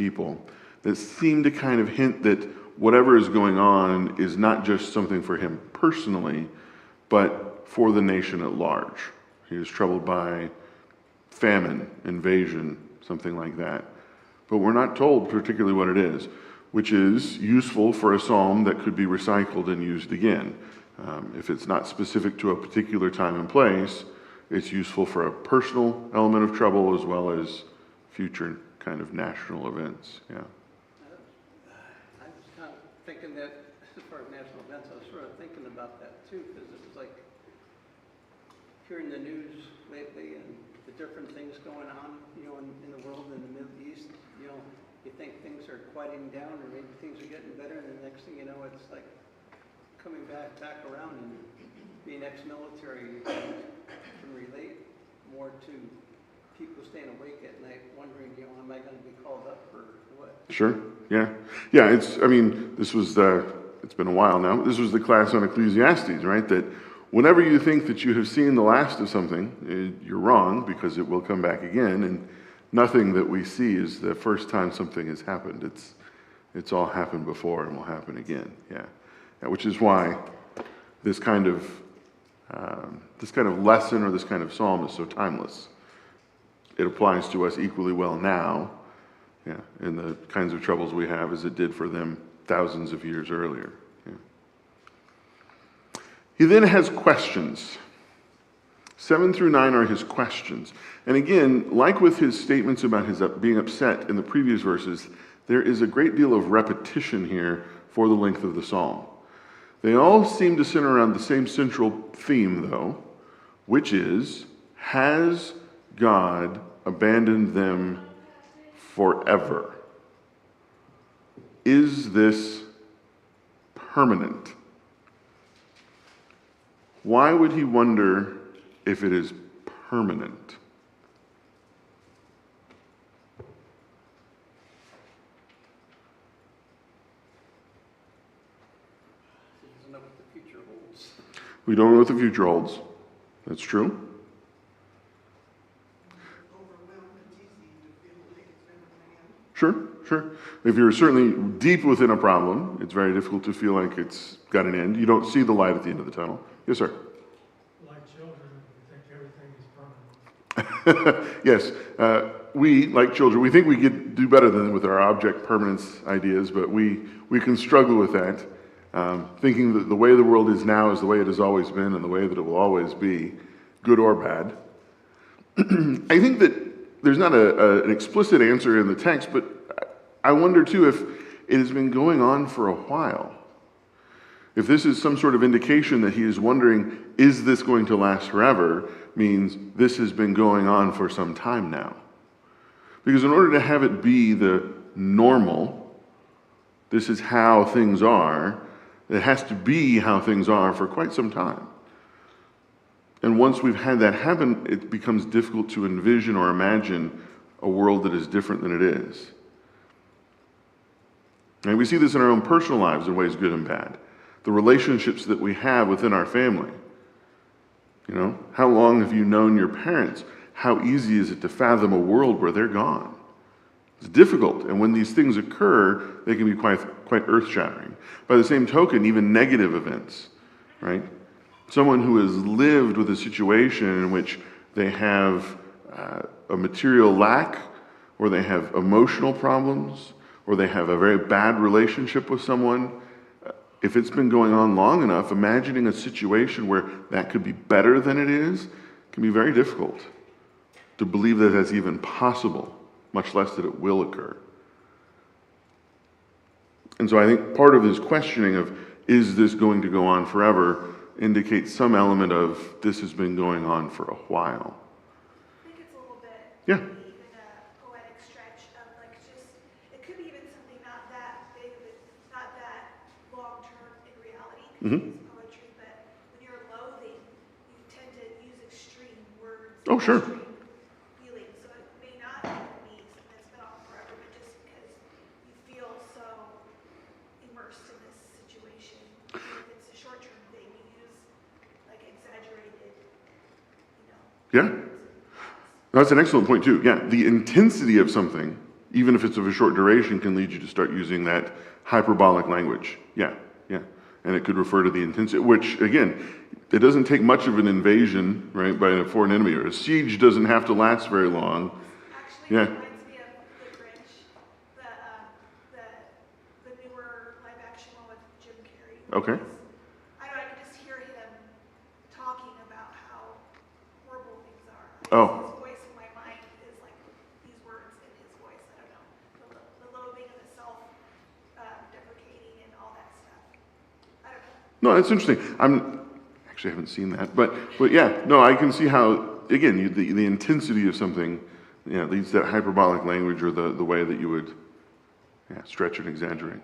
people that seem to kind of hint that whatever is going on is not just something for him personally, but for the nation at large. He is troubled by famine, invasion, something like that. But we're not told particularly what it is, which is useful for a psalm that could be recycled and used again. If it's not specific to a particular time and place, it's useful for a personal element of trouble as well as future kind of national events. Yeah. I was kind of thinking that, as far as national events, I was sort of thinking about that too, because it was like hearing the news lately and the different things going on, in the world, in the Middle East. You think things are quieting down, or maybe things are getting better, and the next thing you know, it's like coming back around. And being ex-military, you can relate more to people staying awake at night, wondering, am I going to be called up or what? Sure. Yeah. Yeah. It's been a while now. This was the class on Ecclesiastes, right? That whenever you think that you have seen the last of something, you're wrong, because it will come back again. And nothing that we see is the first time something has happened. It's all happened before and will happen again. Yeah. Which is why this kind of lesson or this kind of psalm is so timeless. It applies to us equally well now, in the kinds of troubles we have, as it did for them thousands of years earlier. Yeah. He then has questions. 7 through 9 are his questions. And again, like with his statements about his being upset in the previous verses, there is a great deal of repetition here for the length of the psalm. They all seem to center around the same central theme, though, which is, has God abandoned them forever? Is this permanent? Why would he wonder if it is permanent? He doesn't know what the future holds. We don't know what the future holds. That's true. Sure. If you're certainly deep within a problem, it's very difficult to feel like it's got an end. You don't see the light at the end of the tunnel. Yes, sir. Like children, we think everything is permanent. Yes. We, like children, we think we could do better than with our object permanence ideas, but we can struggle with that, thinking that the way the world is now is the way it has always been and the way that it will always be, good or bad. I think that there's not an explicit answer in the text, but I wonder too if it has been going on for a while. If this is some sort of indication that he is wondering, is this going to last forever, means this has been going on for some time now. Because in order to have it be the normal, this is how things are, it has to be how things are for quite some time. And once we've had that happen, it becomes difficult to envision or imagine a world that is different than it is. And we see this in our own personal lives in ways good and bad. The relationships that we have within our family. How long have you known your parents? How easy is it to fathom a world where they're gone? It's difficult, and when these things occur, they can be quite earth-shattering. By the same token, even negative events, right? Someone who has lived with a situation in which they have a material lack, or they have emotional problems, or they have a very bad relationship with someone, if it's been going on long enough, imagining a situation where that could be better than it is can be very difficult to believe that that's even possible, much less that it will occur. And so I think part of his questioning of, is this going to go on forever, indicates some element of, this has been going on for a while. I think it's a little bit, Yeah. even a poetic stretch of it could be even something not that big, not that long-term in reality, because it's poetry, but when you're loathing, you tend to use extreme words. Oh, sure. Extreme feelings, so it may not be something that's been on forever, but just because you feel so immersed in this situation. If it's a short-term thing, you use exaggerated, Yeah. That's an excellent point too. Yeah, the intensity of something even if it's of a short duration, can lead you to start using that hyperbolic language. Yeah, yeah. And it could refer to the intensity, which, again, it doesn't take much of an invasion, right, by a foreign enemy, or a siege doesn't have to last very long. Actually, Yeah. it reminds me of The Grinch, the newer live action one with Jim Carrey. Okay. I don't know, I can just hear him talking about how horrible things are. Oh. His voice in my mind is like these words in his voice. I don't know. The loathing and the self-deprecating and all that stuff. I don't know. No, that's interesting. Actually, I haven't seen that, but yeah, no, I can see how, again, the intensity of something, yeah, leads to that hyperbolic language, or the way that you would, yeah, stretch and exaggerate.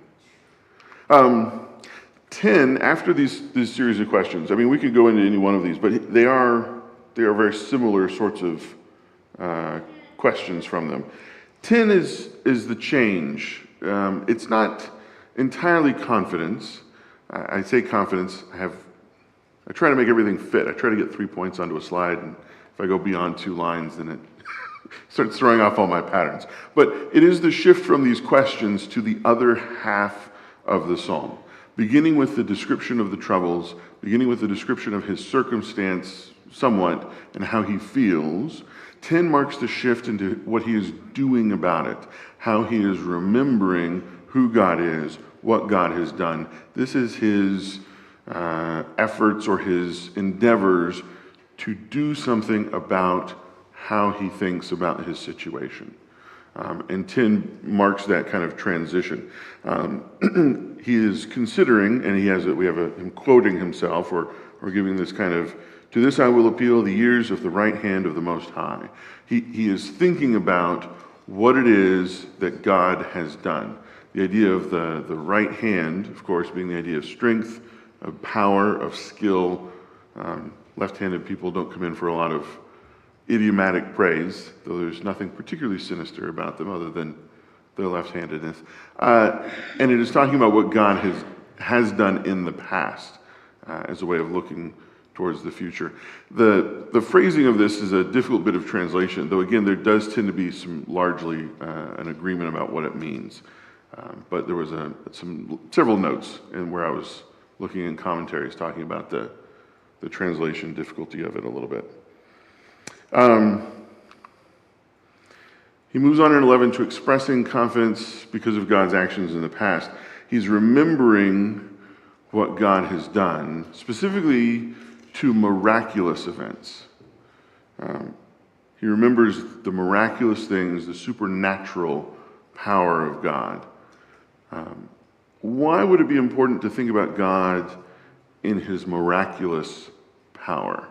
10, after these series of questions, I mean, we could go into any one of these, but they are very similar sorts of questions from them. 10 is the change. It's not entirely confidence. I say confidence. I try to make everything fit. I try to get 3 points onto a slide, and if I go beyond 2 lines, then it starts throwing off all my patterns. But it is the shift from these questions to the other half of the psalm, beginning with the description of the troubles, beginning with the description of his circumstance somewhat, and how he feels. 10 marks the shift into what he is doing about it, how he is remembering who God is, what God has done. This is his efforts or his endeavors to do something about how he thinks about his situation. And 10 marks that kind of transition. He is considering, and we have him quoting himself, or giving this kind of, to this I will appeal, the years of the right hand of the Most High. He is thinking about what it is that God has done. The idea of the right hand, of course, being the idea of strength, of power, of skill. Left-handed people don't come in for a lot of idiomatic praise, though there's nothing particularly sinister about them other than their left-handedness. And it is talking about what God has done in the past as a way of looking towards the future. The phrasing of this is a difficult bit of translation, though again, there does tend to be some largely an agreement about what it means. But there was several notes in where I was looking in commentaries talking about the translation difficulty of it a little bit. He moves on in 11 to expressing confidence because of God's actions in the past. He's remembering what God has done, specifically to miraculous events. He remembers the miraculous things, the supernatural power of God. Why would it be important to think about God in his miraculous power?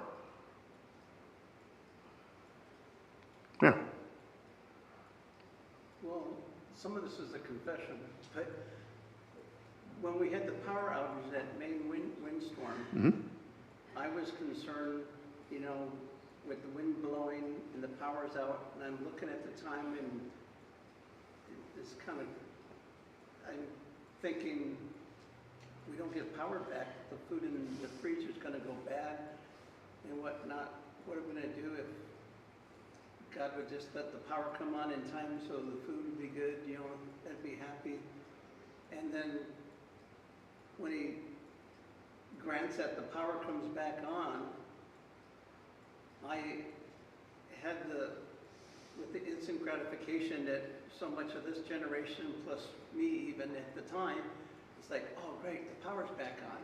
Yeah. Well, some of this is a confession, but when we had the power outage, that Maine windstorm, I was concerned, with the wind blowing and the power's out, and I'm looking at the time, and it's kind of, I'm thinking, we don't get power back, the food in the freezer's gonna go bad and whatnot. What are we gonna do if God would just let the power come on in time so the food would be good, I'd be happy. And then when he grants that the power comes back on, I had with the instant gratification that so much of this generation, plus me even at the time, it's like, oh great, the power's back on.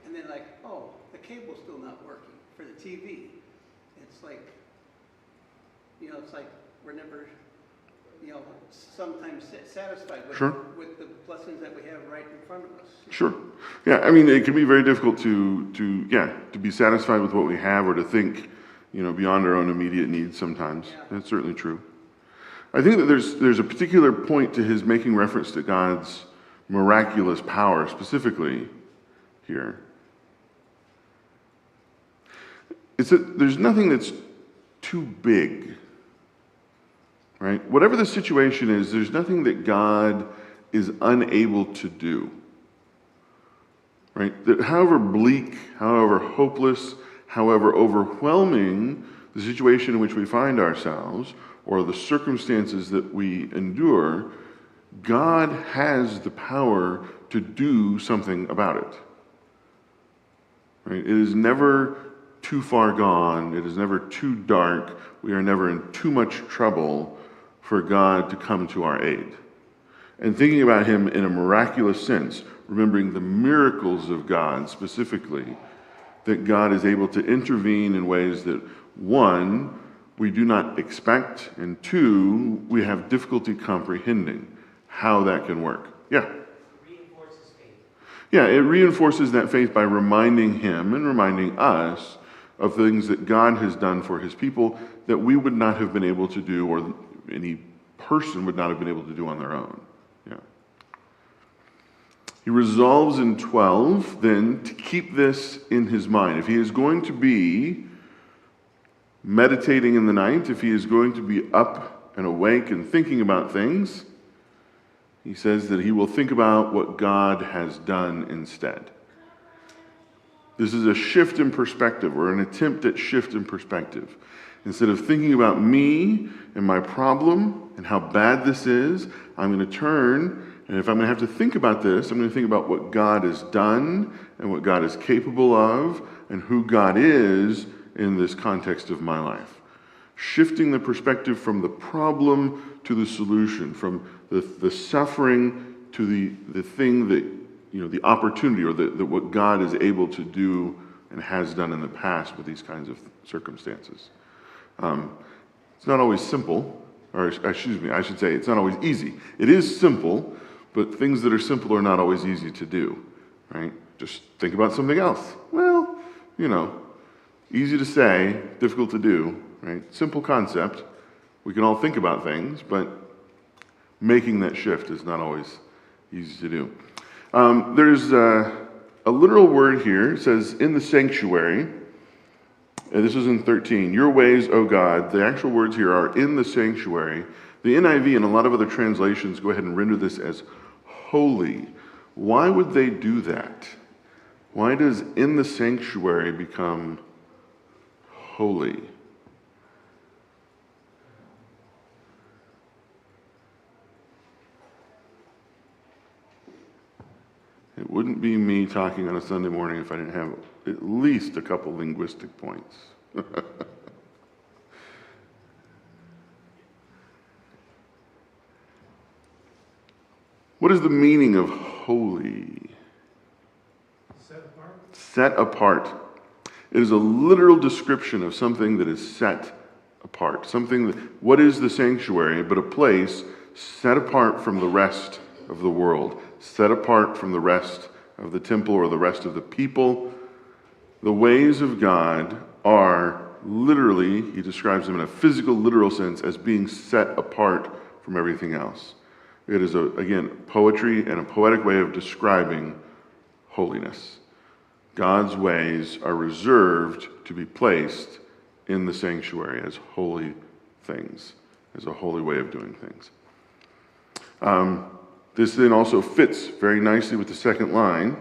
And then like, oh, the cable's still not working for the TV. It's like, it's like we're never, sometimes satisfied with, Sure. with the blessings that we have right in front of us. Sure. Yeah, I mean, it can be very difficult to be satisfied with what we have, or to think, beyond our own immediate needs sometimes. Yeah. That's certainly true. I think that there's a particular point to his making reference to God's miraculous power, specifically here. It's that there's nothing that's too big, right? Whatever the situation is, there's nothing that God is unable to do, right? That however bleak, however hopeless, however overwhelming the situation in which we find ourselves, or the circumstances that we endure, God has the power to do something about it. Right? It is never too far gone. It is never too dark. We are never in too much trouble for God to come to our aid. And thinking about him in a miraculous sense, remembering the miracles of God specifically, that God is able to intervene in ways that, one, we do not expect, and two, we have difficulty comprehending how that can work. Yeah? Reinforces faith. Yeah, it reinforces that faith by reminding him and reminding us of things that God has done for his people that we would not have been able to do, or any person would not have been able to do on their own. Yeah. He resolves in 12 then to keep this in his mind. If he is going to be meditating in the night, if he is going to be up and awake and thinking about things, he says that he will think about what God has done instead. This is a shift in perspective, or an attempt at shift in perspective. Instead of thinking about me and my problem and how bad this is, I'm going to turn, and if I'm going to have to think about this, I'm going to think about what God has done and what God is capable of and who God is in this context of my life. Shifting the perspective from the problem to the solution, from the suffering to the thing that, the opportunity, or the what God is able to do and has done in the past with these kinds of circumstances. It's not always simple, or excuse me, I should say it's not always easy. It is simple, but things that are simple are not always easy to do, right? Just think about something else. Well, easy to say, difficult to do, right? Simple concept. We can all think about things, but making that shift is not always easy to do. There's a literal word here. It says, in the sanctuary. And this is in 13. Your ways, O God. The actual words here are in the sanctuary. The NIV and a lot of other translations go ahead and render this as holy. Why would they do that? Why does in the sanctuary become holy? It wouldn't be me talking on a Sunday morning if I didn't have at least a couple linguistic points. What is the meaning of holy? Set apart. Set apart. It is a literal description of something that is set apart. What is the sanctuary but a place set apart from the rest of the world, set apart from the rest of the temple or the rest of the people. The ways of God are literally, he describes them in a physical, literal sense, as being set apart from everything else. It is, again, poetry and a poetic way of describing holiness. God's ways are reserved to be placed in the sanctuary as holy things, as a holy way of doing things. This then also fits very nicely with the second line.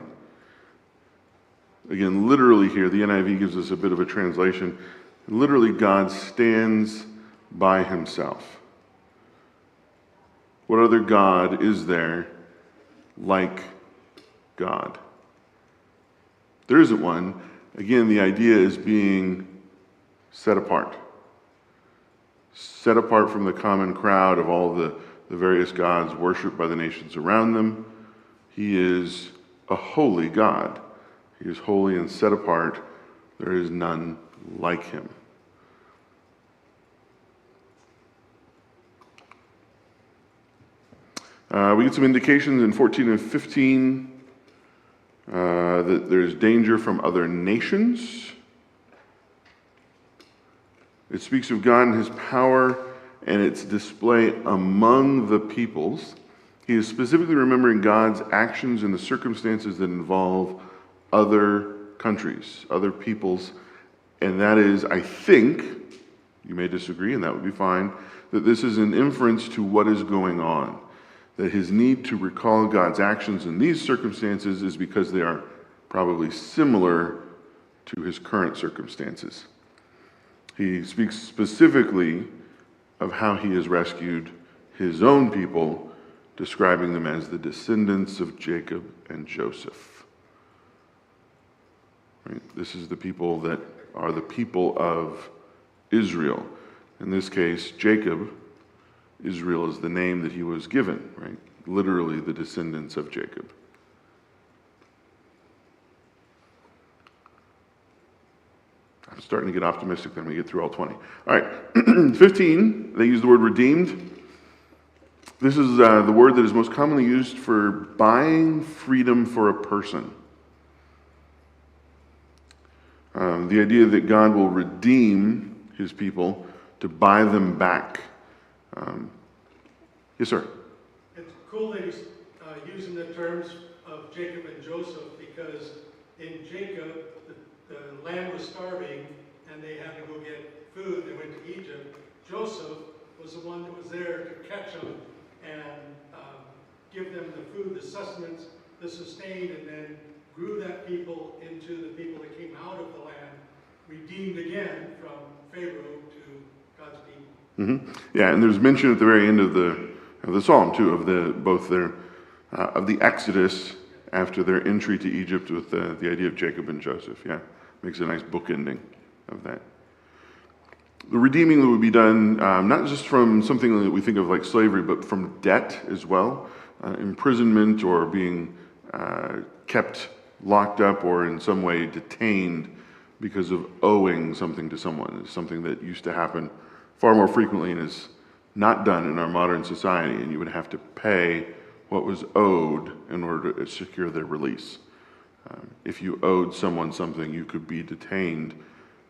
Again, literally here, the NIV gives us a bit of a translation. Literally, God stands by himself. What other God is there like God? There isn't one. Again, the idea is being set apart. Set apart from the common crowd of all the various gods worshipped by the nations around them. He is a holy God. He is holy and set apart. There is none like him. We get some indications in 14 and 15 that there's danger from other nations. It speaks of God and his power and its display among the peoples. He is specifically remembering God's actions in the circumstances that involve other countries, other peoples. And that is, I think, you may disagree, and that would be fine, that this is an inference to what is going on. That his need to recall God's actions in these circumstances is because they are probably similar to his current circumstances. He speaks specifically of how he has rescued his own people, describing them as the descendants of Jacob and Joseph. Right? This is the people that are the people of Israel. In this case, Jacob, Israel is the name that he was given, right? Literally the descendants of Jacob. I'm starting to get optimistic that I'm going to get through all 20. All right, 15, they use the word redeemed. This is the word that is most commonly used for buying freedom for a person. The idea that God will redeem his people to buy them back. Yes, sir. It's cool that he's using the terms of Jacob and Joseph, because in Jacob, the land was starving and they had to go get food. They went to Egypt. Joseph was the one that was there to catch them and give them the food, the sustenance, the sustain, and then grew that people into the people that came out of the land, redeemed again from Pharaoh to God's people. Mm-hmm. Yeah, and there's mention at the very end of the psalm too of the Exodus after their entry to Egypt with the idea of Jacob and Joseph. Yeah, makes a nice book ending of that. The redeeming that would be done not just from something that we think of like slavery, but from debt as well, imprisonment or being kept locked up or in some way detained because of owing something to someone. It's something that used to happen far more frequently and is not done in our modern society, and you would have to pay what was owed in order to secure their release. If you owed someone something, you could be detained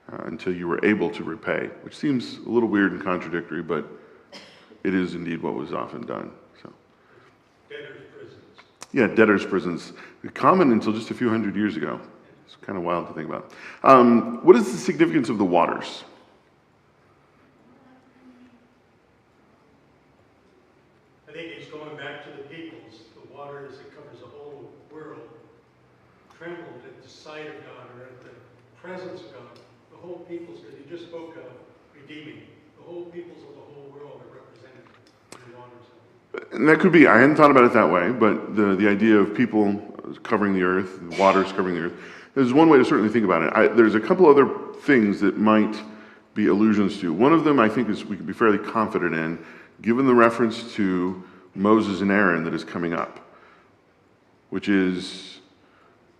until you were able to repay, which seems a little weird and contradictory, but it is indeed what was often done. So, Debtors' prisons. yeah, debtors' prisons, common until just a few hundred years ago. It's kind of wild to think about. What is the significance of the waters? I think he's going back to the peoples. The water, as it covers the whole world, trembled at the sight of God or at the presence of God. The whole peoples that he just spoke of redeeming. The whole peoples of the whole world are represented in the waters. And that could be, I hadn't thought about it that way, but the idea of people covering the earth, waters covering the earth, is one way to certainly think about it. There's a couple other things that might be allusions to. One of them I think is we can be fairly confident in, given the reference to Moses and Aaron that is coming up, which is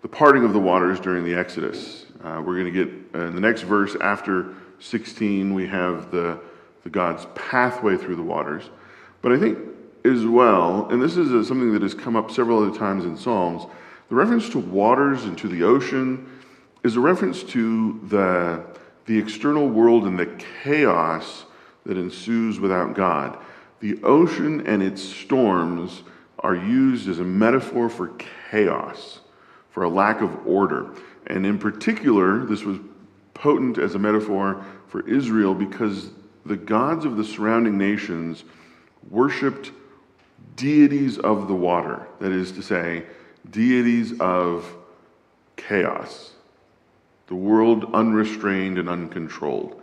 the parting of the waters during the Exodus. We're going to get, in the next verse after 16, we have the God's pathway through the waters. But I think as well, and this is something that has come up several other times in Psalms, the reference to waters and to the ocean is a reference to the external world and the chaos that ensues without God. The ocean and its storms are used as a metaphor for chaos, for a lack of order. And in particular, this was potent as a metaphor for Israel because the gods of the surrounding nations worshipped deities of the water. That is to say, deities of chaos. The world unrestrained and uncontrolled.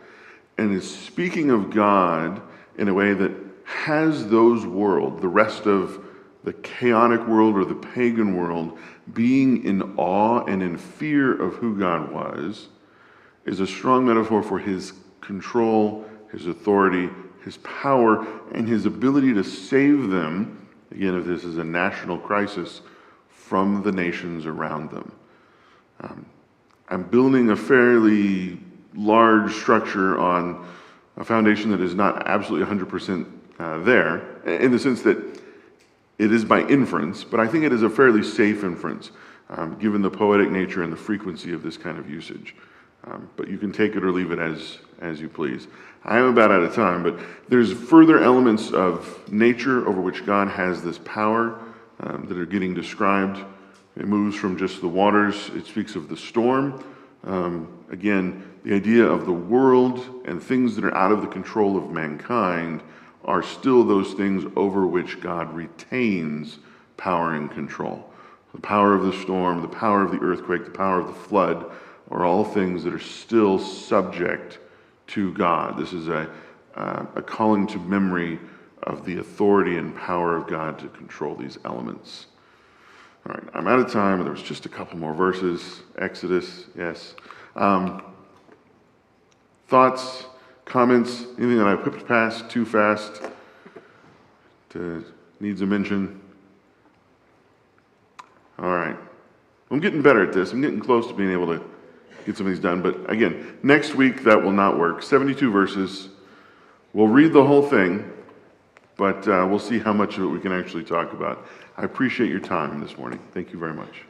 And is speaking of God in a way that has those world, the rest of the chaotic world or the pagan world, being in awe and in fear of who God was, is a strong metaphor for his control, his authority, his power, and his ability to save them, again, if this is a national crisis, from the nations around them. I'm building a fairly large structure on a foundation that is not absolutely 100% there, in the sense that it is by inference, but I think it is a fairly safe inference, given the poetic nature and the frequency of this kind of usage. But you can take it or leave it as you please. I am about out of time, but there's further elements of nature over which God has this power that are getting described. It moves from just the waters. It speaks of the storm. Again, the idea of the world and things that are out of the control of mankind are still those things over which God retains power and control. The power of the storm, the power of the earthquake, the power of the flood are all things that are still subject to God. This is a a calling to memory of the authority and power of God to control these elements. All right, I'm out of time. There was just a couple more verses. Exodus, yes. Thoughts, comments, anything that I whipped past too fast needs a mention? All right. I'm getting better at this. I'm getting close to being able to get some of these done. But again, next week that will not work. 72 verses. We'll read the whole thing, but we'll see how much of it we can actually talk about. I appreciate your time this morning. Thank you very much.